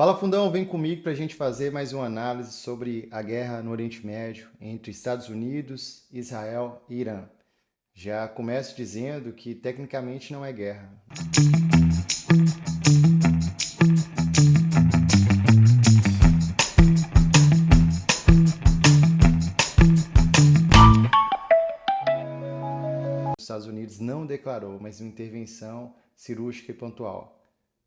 Fala Fundão, vem comigo para a gente fazer mais uma análise sobre a guerra no Oriente Médio entre Estados Unidos, Israel e Irã. Já começo dizendo que tecnicamente não é guerra. Os Estados Unidos não declarou, mas uma intervenção cirúrgica e pontual.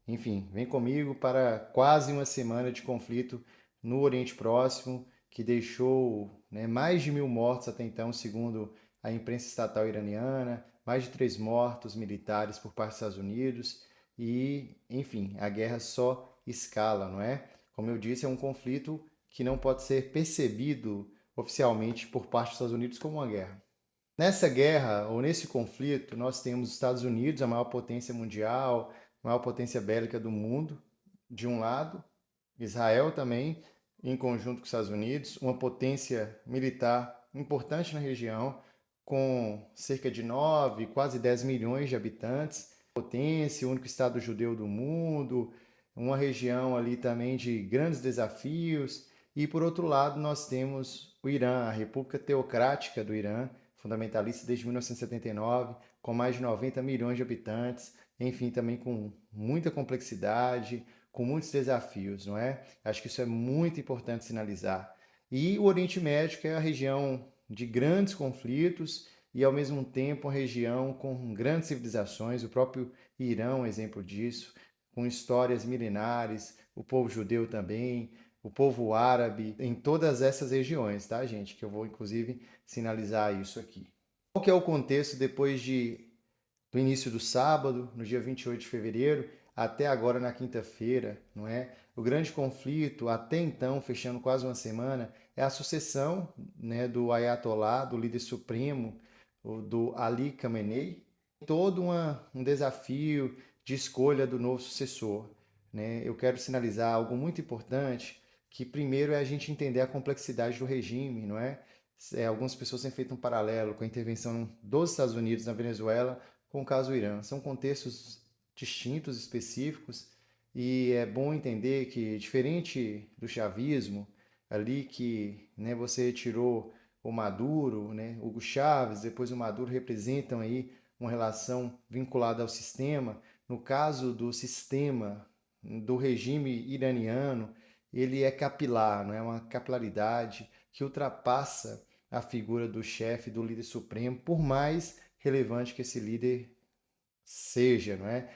Enfim, vem comigo para quase uma semana de conflito no Oriente Próximo, que deixou, mais de 1.000 mortos até então, segundo a imprensa estatal iraniana, mais de 3 mortos militares por parte dos Estados Unidos e, enfim, a guerra só escala, não é? Como eu disse, é um conflito que não pode ser percebido oficialmente por parte dos Estados Unidos como uma guerra. Nessa guerra, ou nesse conflito, nós temos os Estados Unidos, a maior potência mundial, a maior potência bélica do mundo, de um lado, Israel também, em conjunto com os Estados Unidos, uma potência militar importante na região, com cerca de 9, quase 10 milhões de habitantes, potência, o único estado judeu do mundo, uma região ali também de grandes desafios. E por outro lado, nós temos o Irã, a República Teocrática do Irã, fundamentalista desde 1979, com mais de 90 milhões de habitantes, enfim, também com muita complexidade, com muitos desafios, não é? Acho que isso é muito importante sinalizar. E o Oriente Médio, que é a região de grandes conflitos e, ao mesmo tempo, uma região com grandes civilizações, o próprio Irã é um exemplo disso, com histórias milenares, o povo judeu também, o povo árabe, em todas essas regiões, tá, gente? Que eu vou, inclusive, sinalizar isso aqui. Qual que é o contexto depois do início do sábado, no dia 28 de fevereiro, até agora na quinta-feira, não é? O grande conflito, até então, fechando quase uma semana, é a sucessão, né, do Ayatollah, do líder supremo, do Ali Khamenei, todo um desafio de escolha do novo sucessor, né? Eu quero sinalizar algo muito importante, que primeiro é a gente entender a complexidade do regime, não é? Algumas pessoas têm feito um paralelo com a intervenção dos Estados Unidos na Venezuela com o caso do Irã. São contextos distintos, específicos, e é bom entender que, diferente do chavismo, ali que, você tirou o Maduro, Hugo Chávez, depois o Maduro, representam aí uma relação vinculada ao sistema. No caso do sistema do regime iraniano, ele é capilar, não é uma capilaridade que ultrapassa a figura do chefe, do líder supremo, por mais relevante que esse líder seja, não é?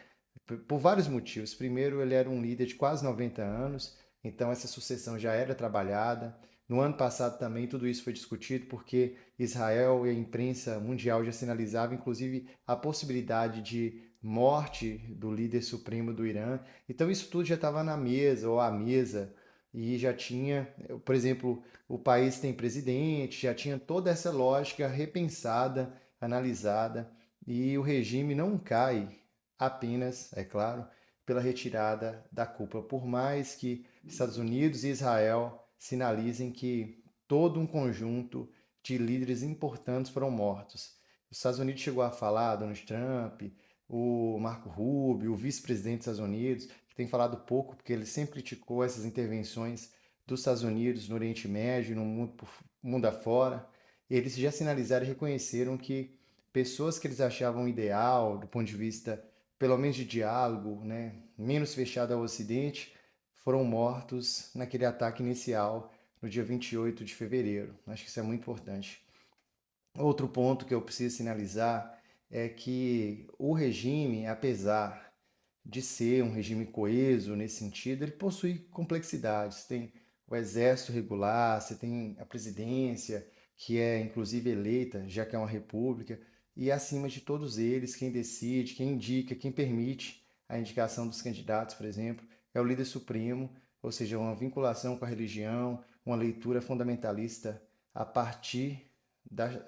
Por vários motivos. Primeiro, ele era um líder de quase 90 anos, então essa sucessão já era trabalhada. No ano passado também tudo isso foi discutido porque Israel e a imprensa mundial já sinalizavam, inclusive, a possibilidade de morte do líder supremo do Irã. Então isso tudo já estava na mesa ou à mesa e já tinha, por exemplo, o país tem presidente, já tinha toda essa lógica repensada, analisada e o regime não cai apenas, é claro, pela retirada da cúpula, por mais que Estados Unidos e Israel sinalizem que todo um conjunto de líderes importantes foram mortos. Os Estados Unidos chegou a falar, Donald Trump, o Marco Rubio, o vice-presidente dos Estados Unidos, que tem falado pouco porque ele sempre criticou essas intervenções dos Estados Unidos no Oriente Médio e no mundo afora. Eles já sinalizaram e reconheceram que pessoas que eles achavam ideal do ponto de vista pelo menos de diálogo, menos fechado ao Ocidente, foram mortos naquele ataque inicial no dia 28 de fevereiro. Acho que isso é muito importante. Outro ponto que eu preciso sinalizar é que o regime, apesar de ser um regime coeso nesse sentido, ele possui complexidades. Tem o exército regular, você tem a presidência, que é inclusive eleita, já que é uma república, e acima de todos eles, quem decide, quem indica, quem permite a indicação dos candidatos, por exemplo, é o líder supremo, ou seja, uma vinculação com a religião, uma leitura fundamentalista a partir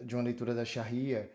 de uma leitura da Sharia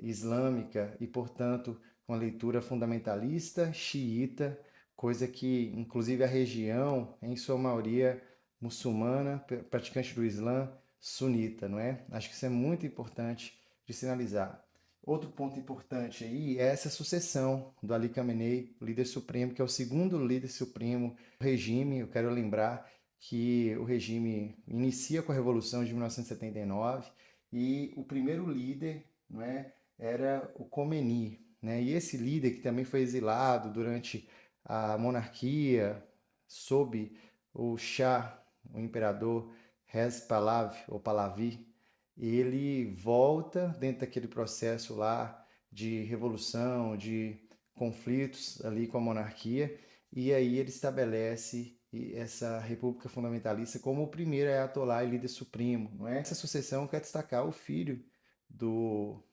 islâmica e, portanto, uma leitura fundamentalista xiita, coisa que, inclusive, a região, em sua maioria muçulmana, praticante do Islã, sunita, não é? Acho que isso é muito importante de sinalizar. Outro ponto importante aí é essa sucessão do Ali Khamenei, o líder supremo, que é o segundo líder supremo do regime. Eu quero lembrar que o regime inicia com a Revolução de 1979 e o primeiro líder, não é, era o Khomeini, né? E esse líder que também foi exilado durante a monarquia sob o Shah, o imperador Reza Pahlavi, ou Pahlavi, ele volta dentro daquele processo lá de revolução, de conflitos ali com a monarquia, e aí ele estabelece essa república fundamentalista como o primeiro ayatolá e líder supremo, não é? Essa sucessão quer destacar o filho do,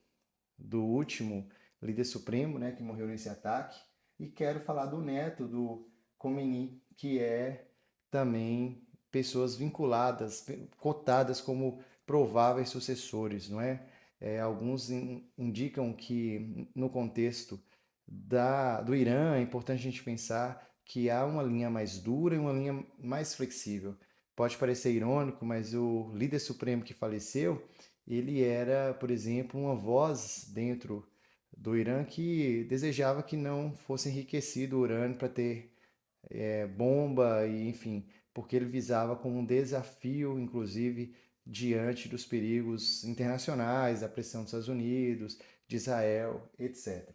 do último líder supremo, né, que morreu nesse ataque, e quero falar do neto do Khomeini, que é também pessoas vinculadas, cotadas como prováveis sucessores, não é? Alguns indicam que no contexto do Irã é importante a gente pensar que há uma linha mais dura e uma linha mais flexível. Pode parecer irônico, mas o líder supremo que faleceu, ele era, por exemplo, uma voz dentro do Irã que desejava que não fosse enriquecido o urânio para ter bomba e enfim, porque ele visava como um desafio, inclusive, diante dos perigos internacionais, da pressão dos Estados Unidos, de Israel, etc.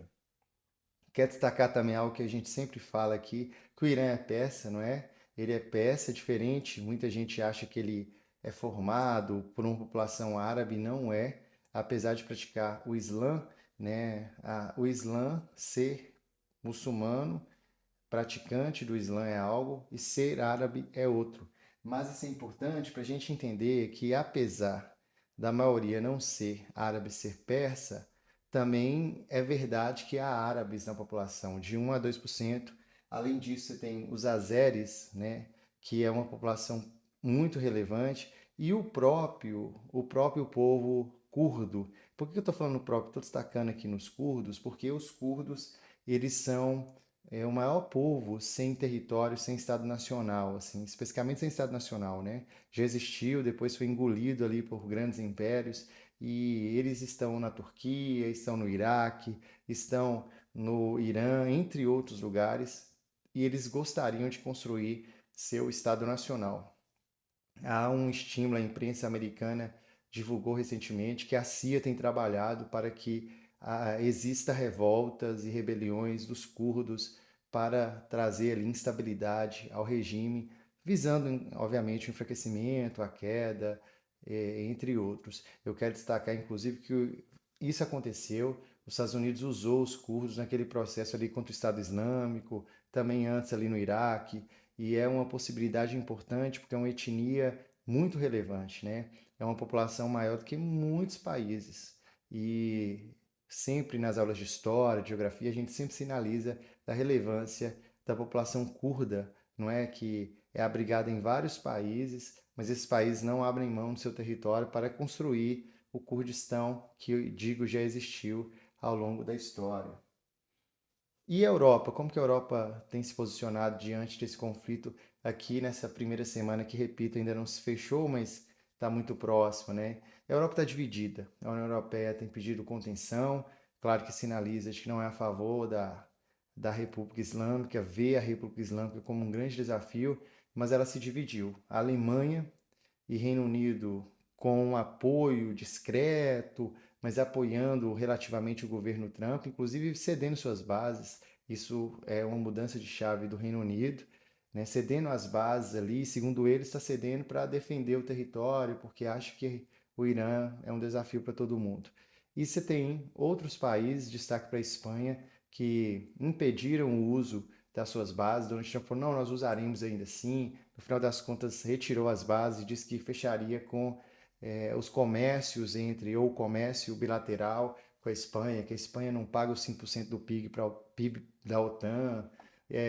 Quer destacar também algo que a gente sempre fala aqui, que o Irã é persa, não é? Ele é persa, diferente, muita gente acha que ele é formado por uma população árabe, não é, apesar de praticar o Islã, né? O Islã, ser muçulmano, praticante do Islã é algo e ser árabe é outro. Mas isso é importante para a gente entender que, apesar da maioria não ser árabe, ser persa, também é verdade que há árabes na população, de 1 a 2%. Além disso, você tem os azeres, né, que é uma população muito relevante, e o próprio povo curdo. Por que eu estou falando próprio? Estou destacando aqui nos curdos, porque os curdos eles são o maior povo sem território, sem Estado nacional, assim, especificamente sem Estado nacional, né? Já existiu, depois foi engolido ali por grandes impérios e eles estão na Turquia, estão no Iraque, estão no Irã, entre outros lugares, e eles gostariam de construir seu Estado nacional. Há um estímulo, a imprensa americana divulgou recentemente que a CIA tem trabalhado para que exista revoltas e rebeliões dos curdos para trazer ali, instabilidade ao regime, visando, obviamente, o enfraquecimento, a queda, entre outros. Eu quero destacar, inclusive, que isso aconteceu, os Estados Unidos usou os curdos naquele processo ali contra o Estado Islâmico, também antes ali no Iraque, e é uma possibilidade importante porque é uma etnia muito relevante, né? É uma população maior do que muitos países. E sempre nas aulas de história, de geografia, a gente sempre sinaliza a relevância da população curda, não é? Que é abrigada em vários países, mas esses países não abrem mão do seu território para construir o Kurdistão, que eu digo já existiu ao longo da história. E a Europa? Como que a Europa tem se posicionado diante desse conflito aqui nessa primeira semana que, repito, ainda não se fechou, mas está muito próximo, né? A Europa está dividida. A União Europeia tem pedido contenção, claro que sinaliza de que não é a favor da República Islâmica, vê a República Islâmica como um grande desafio, mas ela se dividiu. A Alemanha e Reino Unido com um apoio discreto, mas apoiando relativamente o governo Trump, inclusive cedendo suas bases. Isso é uma mudança de chave do Reino Unido, né? Cedendo as bases ali, segundo ele, está cedendo para defender o território, porque acha que o Irã é um desafio para todo mundo. E você tem outros países, destaque para a Espanha, que impediram o uso das suas bases. Donald Trump falou, não, nós usaremos ainda assim. No final das contas, retirou as bases e disse que fecharia com os comércios ou o comércio bilateral com a Espanha, que a Espanha não paga os 5% do PIB para o PIB da OTAN,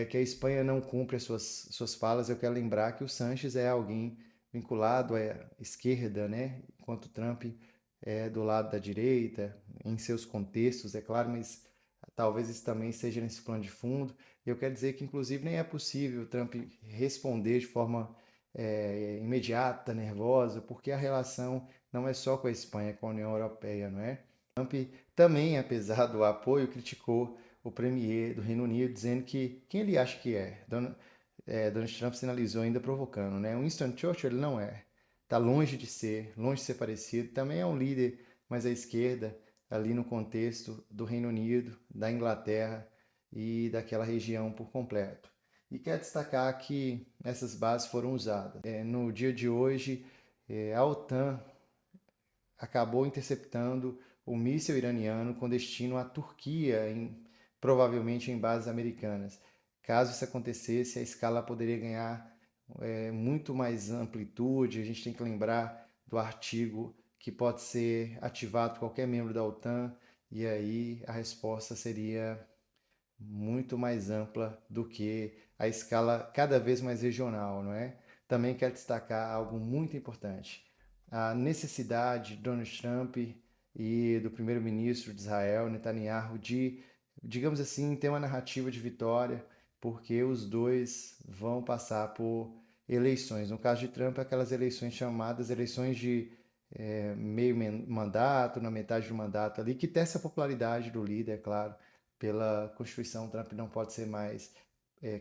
que a Espanha não cumpre as suas falas. Eu quero lembrar que o Sanches é alguém vinculado à esquerda, né? Enquanto o Trump é do lado da direita, em seus contextos, é claro, mas talvez isso também seja nesse plano de fundo. Eu quero dizer que, inclusive, nem é possível o Trump responder de forma imediata, nervosa, porque a relação não é só com a Espanha, é com a União Europeia, não é? Trump também, apesar do apoio, criticou o premier do Reino Unido, dizendo que quem ele acha que é? Donald Trump sinalizou ainda provocando, né? Winston Churchill ele não é. Está longe de ser parecido. Também é um líder mais à esquerda, ali no contexto do Reino Unido, da Inglaterra e daquela região por completo. E quer destacar que essas bases foram usadas. No dia de hoje, a OTAN acabou interceptando o míssil iraniano com destino à Turquia, provavelmente em bases americanas. Caso isso acontecesse, a escala poderia ganhar muito mais amplitude. A gente tem que lembrar do artigo que pode ser ativado por qualquer membro da OTAN, e aí a resposta seria muito mais ampla do que a escala cada vez mais regional, não é? Também quero destacar algo muito importante: a necessidade de Donald Trump e do primeiro-ministro de Israel, Netanyahu, de, digamos assim, ter uma narrativa de vitória, porque os dois vão passar por eleições. No caso de Trump, aquelas eleições chamadas eleições de meio mandato, na metade do mandato ali, que testa a popularidade do líder, é claro. Pela Constituição, Trump não pode ser mais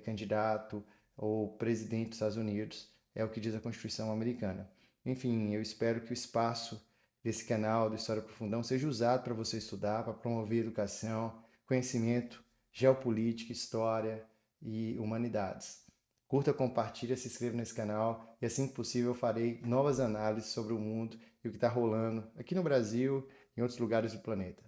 candidato ou presidente dos Estados Unidos, é o que diz a Constituição americana. Enfim, eu espero que o espaço desse canal do História Profundão seja usado para você estudar, para promover educação, conhecimento, geopolítica, história e humanidades. Curta, compartilha, se inscreva nesse canal e assim que possível eu farei novas análises sobre o mundo e o que está rolando aqui no Brasil e em outros lugares do planeta.